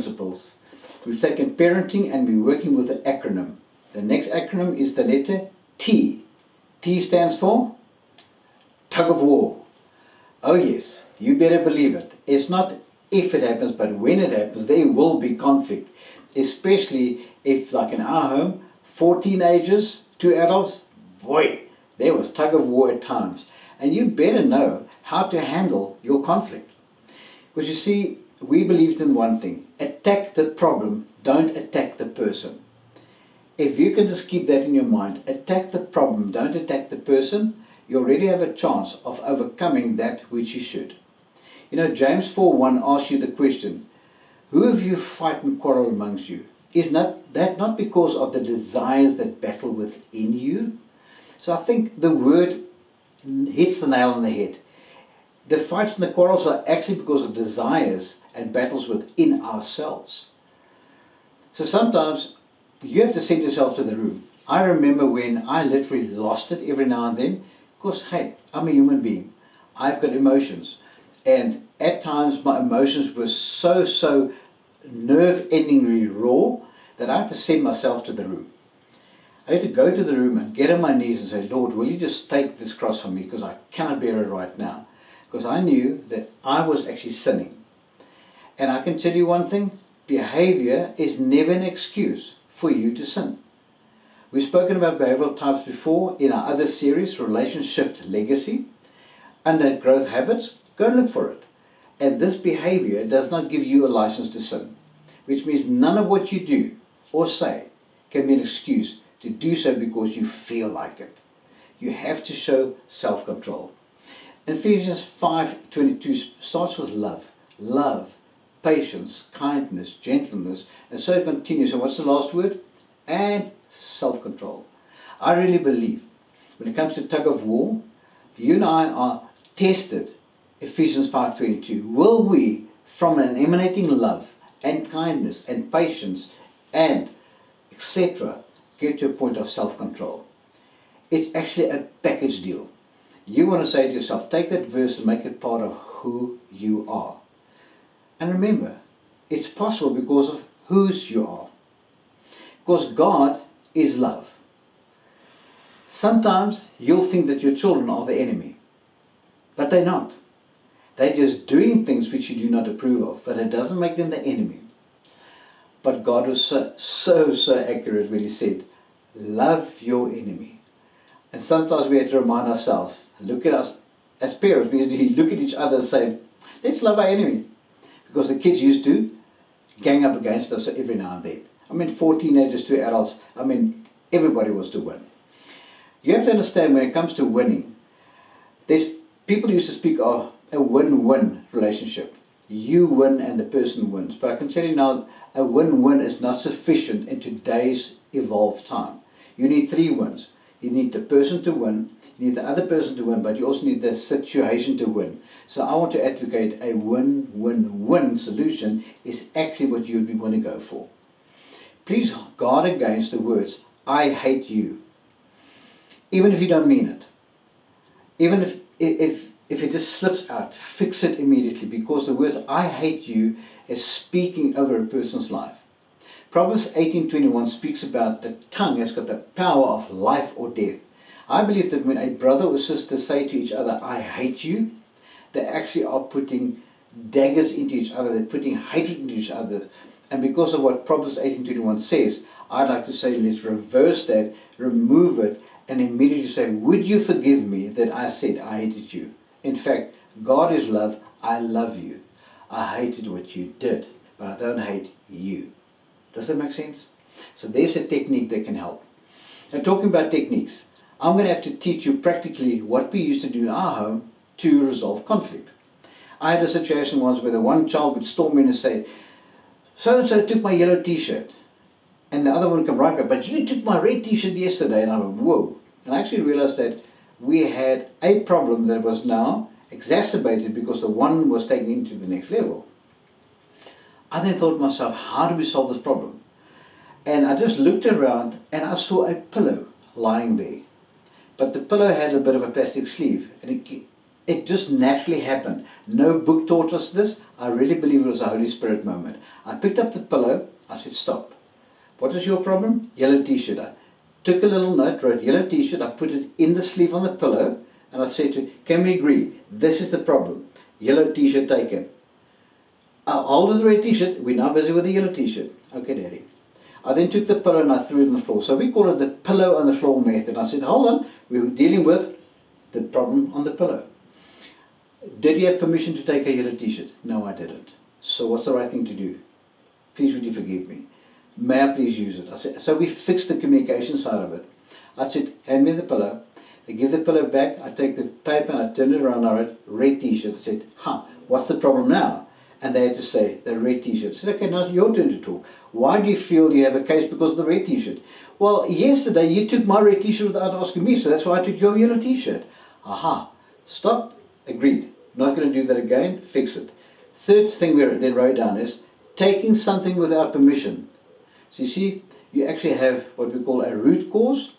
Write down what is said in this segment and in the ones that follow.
principles. We've taken parenting and we're working with an acronym. The next acronym is the letter T. T stands for Tug of War. Oh yes, you better believe it. It's not if it happens, but when it happens, there will be conflict. Especially if, like in our home, 4 teenagers, 2 adults, boy, there was tug of war at times. And you better know how to handle your conflict. Because you see, we believed in one thing: attack the problem, don't attack the person. If you can just keep that in your mind, attack the problem, don't attack the person, you already have a chance of overcoming that which you should. You know, James 4:1 asks you the question, who of you fight and quarrel amongst you? Is that not because of the desires that battle within you? So I think the word hits the nail on the head. The fights and the quarrels are actually because of desires and battles within ourselves. So sometimes you have to send yourself to the room. I remember when I literally lost it every now and then, because hey, I'm a human being. I've got emotions. And at times my emotions were so nerve-endingly raw that I had to send myself to the room. I had to go to the room and get on my knees and say, Lord, will you just take this cross from me, because I cannot bear it right now. Because I knew that I was actually sinning. And I can tell you one thing, behavior is never an excuse for you to sin. We've spoken about behavioral types before in our other series, Relationship Legacy. Under growth habits, go and look for it. And this behavior does not give you a license to sin, which means none of what you do or say can be an excuse to do so because you feel like it. You have to show self-control. Ephesians 5:22 starts with love. Love, patience, kindness, gentleness, and so it continues. So what's the last word? And self-control. I really believe when it comes to tug of war, you and I are tested. Ephesians 5:22. Will we, from an emanating love and kindness and patience and etc., get to a point of self-control? It's actually a package deal. You want to say to yourself, take that verse and make it part of who you are. And remember, it's possible because of whose you are. Because God is love. Sometimes you'll think that your children are the enemy, but they're not. They're just doing things which you do not approve of, but it doesn't make them the enemy. But God was so accurate when He said, love your enemy. And sometimes we have to remind ourselves, look at us as parents, we look at each other and say, let's love our enemy. Because the kids used to gang up against us every now and then. I mean, 4 teenagers, 2 adults, I mean, everybody was to win. You have to understand, when it comes to winning, people used to speak of a win-win relationship. You win and the person wins. But I can tell you now, a win-win is not sufficient in today's evolved time. You need 3 wins. You need the person to win, you need the other person to win, but you also need the situation to win. So I want to advocate a win-win-win solution is actually what you would want to go for. Please guard against the words, I hate you. Even if you don't mean it. Even if it just slips out, fix it immediately, because the words I hate you is speaking over a person's life. Proverbs 18:21 speaks about the tongue has got the power of life or death. I believe that when a brother or sister say to each other, I hate you, they actually are putting daggers into each other, they're putting hatred into each other. And because of what Proverbs 18:21 says, I'd like to say let's reverse that, remove it, and immediately say, would you forgive me that I said I hated you? In fact, God is love, I love you. I hated what you did, but I don't hate you. Does that make sense? So there's a technique that can help. Now, talking about techniques, I'm going to have to teach you practically what we used to do in our home to resolve conflict. I had a situation once where the one child would storm in and say, so-and-so took my yellow t-shirt. And the other one would come right back, but you took my red t-shirt yesterday. And I went, whoa. And I actually realized that we had a problem that was now exacerbated because the one was taken into the next level. I then thought to myself, how do we solve this problem? And I just looked around and I saw a pillow lying there. But the pillow had a bit of a plastic sleeve. And It just naturally happened. No book taught us this. I really believe it was a Holy Spirit moment. I picked up the pillow. I said, stop. What is your problem? Yellow t-shirt. I took a little note, wrote yellow t-shirt. I put it in the sleeve on the pillow. And I said to him, can we agree? This is the problem. Yellow t-shirt taken. I'll hold the red t-shirt. We're now busy with the yellow t-shirt. Okay, Daddy. I then took the pillow and I threw it on the floor. So we call it the pillow on the floor method. I said, hold on. We were dealing with the problem on the pillow. Did you have permission to take a yellow t-shirt? No, I didn't. So what's the right thing to do? Please would you forgive me? May I please use it? I said, so we fixed the communication side of it. I said, hand me the pillow. They give the pillow back. I take the paper and I turn it around. I wrote red t-shirt. I said, what's the problem now? And they had to say, the red t-shirt. I said, okay, now it's your turn to talk. Why do you feel you have a case because of the red t-shirt? Well, yesterday you took my red t-shirt without asking me, so that's why I took your yellow t-shirt. Stop. Agreed. Not going to do that again. Fix it. Third thing we then wrote down is taking something without permission. So you see, you actually have what we call a root cause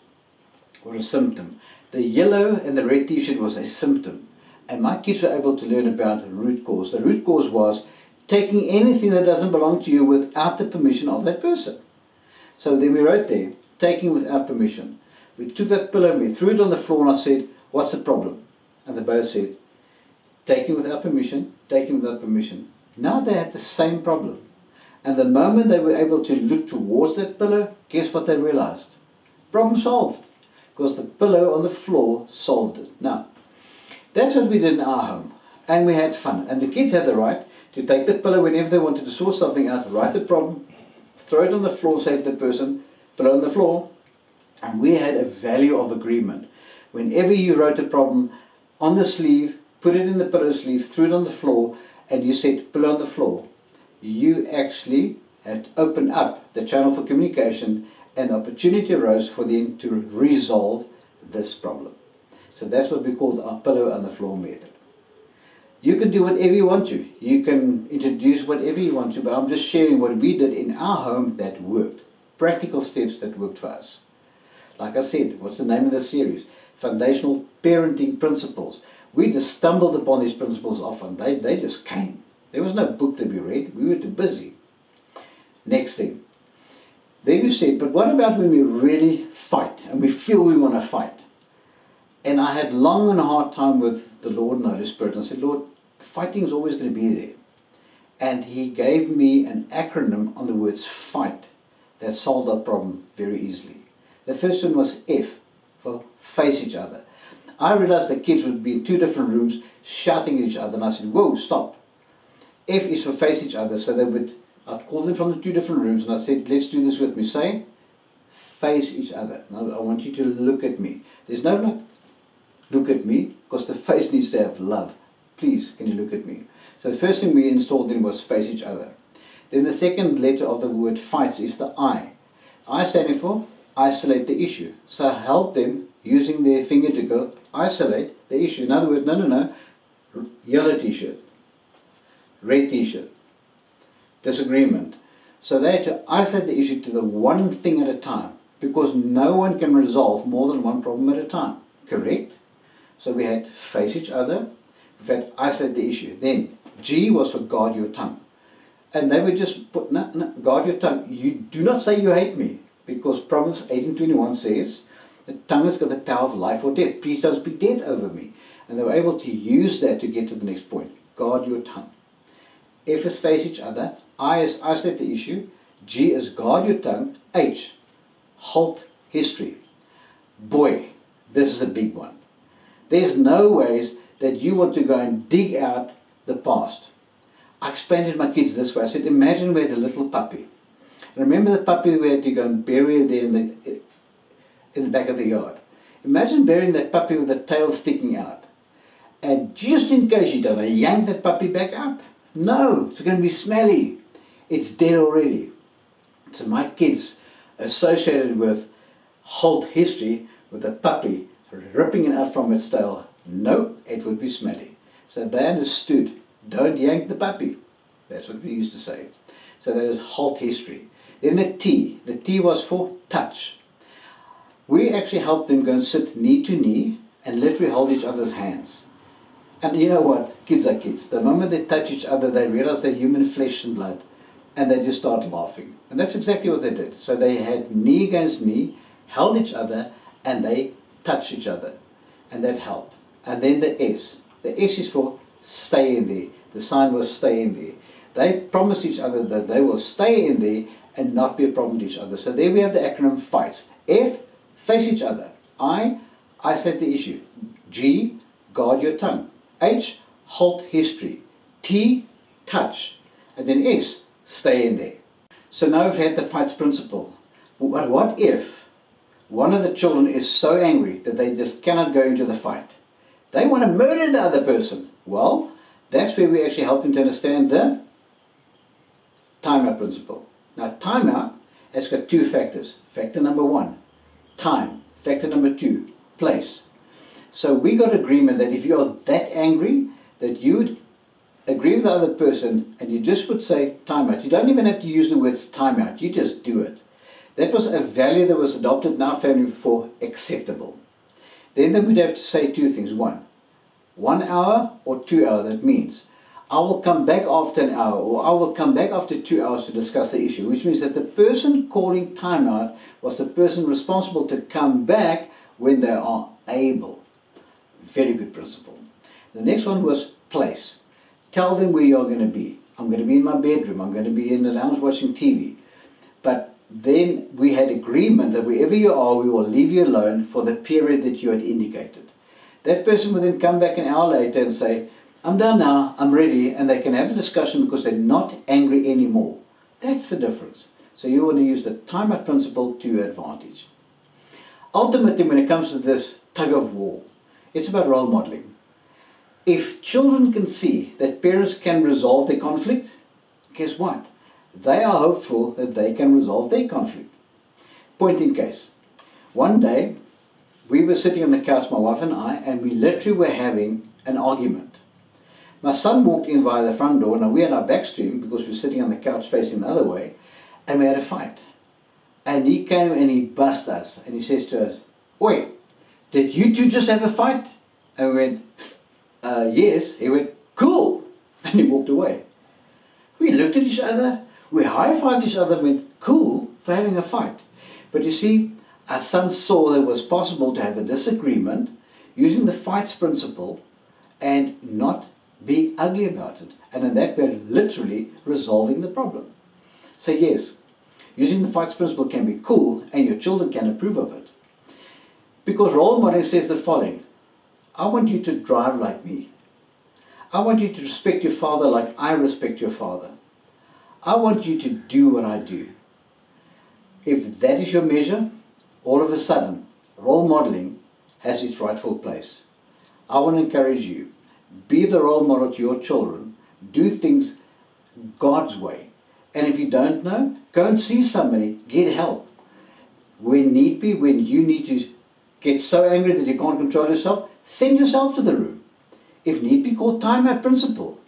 or a symptom. The yellow and the red t-shirt was a symptom. And my kids were able to learn about root cause. The root cause was taking anything that doesn't belong to you without the permission of that person. So then we wrote there, taking without permission. We took that pillow and we threw it on the floor and I said, what's the problem? And they both said, taking without permission, taking without permission. Now they had the same problem. And the moment they were able to look towards that pillow, guess what they realized? Problem solved. Because the pillow on the floor solved it. Now, that's what we did in our home. And we had fun. And the kids had the right to take the pillow whenever they wanted to sort something out, write the problem, throw it on the floor, say to the person, pillow on the floor. And we had a value of agreement. Whenever you wrote a problem on the sleeve, put it in the pillow sleeve, threw it on the floor, and you said pillow on the floor, you actually had opened up the channel for communication and opportunity arose for them to resolve this problem. So that's what we call our pillow on the floor method. You can do whatever you want to. You can introduce whatever you want to, but I'm just sharing what we did in our home that worked. Practical steps that worked for us. Like I said, what's the name of the series? Foundational Parenting Principles. We just stumbled upon these principles often. They just came. There was no book to be read. We were too busy. Next thing. Then you said, but what about when we really fight and we feel we want to fight? And I had long and hard time with the Lord and the Holy Spirit. And I said, Lord, fighting is always going to be there. And He gave me an acronym on the words fight that solved our problem very easily. The first one was F, for face each other. I realized the kids would be in two different rooms shouting at each other. And I said, whoa, stop. F is for face each other. So I'd call them from the two different rooms. And I said, let's do this with me. Say, face each other. Now I want you to look at me. There's no like, look at me, because the face needs to have love. Please, can you look at me? So the first thing we installed in was face each other. Then the second letter of the word fights is the I. I standing for isolate the issue. So I help them using their finger to go isolate the issue. In other words, no. Yellow t-shirt, red t-shirt, disagreement. So they had to isolate the issue to the one thing at a time, because no one can resolve more than one problem at a time. Correct? So we had face each other, we had isolate the issue. Then G was for guard your tongue. And they would just put, no, guard your tongue. You do not say you hate me, because Proverbs 18:21 says, the tongue has got the power of life or death. Please don't speak death over me. And they were able to use that to get to the next point. Guard your tongue. F is face each other. I is isolate the issue. G is guard your tongue. H, halt history. Boy, this is a big one. There's no ways that you want to go and dig out the past. I explained it to my kids this way. I said, imagine we had a little puppy. Remember the puppy we had to go and bury there in the back of the yard. Imagine burying that puppy with the tail sticking out. And just in case you don't want to yank that puppy back up. No, it's going to be smelly. It's dead already. So my kids associated with halt history with a puppy ripping it out from its tail. No, it would be smelly. So they understood, don't yank the puppy. That's what we used to say. So that is halt history. Then the T was for touch. We actually helped them go and sit knee to knee and literally hold each other's hands. And you know what? Kids are kids. The moment they touch each other, they realize they're human flesh and blood, and they just start laughing. And that's exactly what they did. So they had knee against knee, held each other, and they touched each other. And that helped. And then the S. The S is for stay in there. The sign was stay in there. They promised each other that they will stay in there and not be a problem to each other. So there we have the acronym FIGHTS. F, face each other. I, isolate the issue. G, guard your tongue. H, halt history. T, touch. And then S, stay in there. So now we've had the FIGHTS principle. But what if one of the children is so angry that they just cannot go into the fight? They want to murder the other person. Well, that's where we actually help them to understand the timeout principle. Now, timeout has got two factors. Factor number one, time. Factor number two, place. So we got agreement that if you're that angry, that you would agree with the other person and you just would say timeout. You don't even have to use the words timeout. You just do it. That was a value that was adopted in our family for acceptable. Then they would have to say two things. One, 1 hour or 2 hours. That means I will come back after an hour, or I will come back after 2 hours to discuss the issue, which means that the person calling timeout was the person responsible to come back when they are able. Very good principle. The next one was place. Tell them where you're going to be. I'm going to be in my bedroom. I'm going to be in the lounge watching TV. But then we had agreement that wherever you are, we will leave you alone for the period that you had indicated. That person would then come back an hour later and say, I'm done now, I'm ready, and they can have a discussion because they're not angry anymore. That's the difference. So you want to use the timeout principle to your advantage. Ultimately, when it comes to this tug of war, it's about role modeling. If children can see that parents can resolve their conflict, guess what? They are hopeful that they can resolve their conflict. Point in case. One day, we were sitting on the couch, my wife and I, and we literally were having an argument. My son walked in via the front door. Now we had our backs to him because we were sitting on the couch facing the other way, and we had a fight. And he came and he bust us, and he says to us, "Oi, did you two just have a fight?" And we went, yes. He went, "Cool," and he walked away. We looked at each other, we high-fived each other and went, "Cool," for having a fight. But you see, our son saw that it was possible to have a disagreement using the FIGHTS principle and not be ugly about it. And in that way, literally resolving the problem. So yes, using the FIGHTS principle can be cool and your children can approve of it. Because role modeling says the following: I want you to drive like me. I want you to respect your father like I respect your father. I want you to do what I do. If that is your measure, all of a sudden, role modeling has its rightful place. I want to encourage you. Be the role model to your children. Do things God's way. And if you don't know, go and see somebody. Get help. When need be, when you need to get so angry that you can't control yourself, send yourself to the room. If need be, call timeout principle.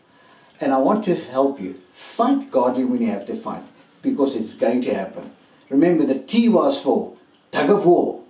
And I want to help you. Fight godly when you have to fight, because it's going to happen. Remember, the T was for tug of war.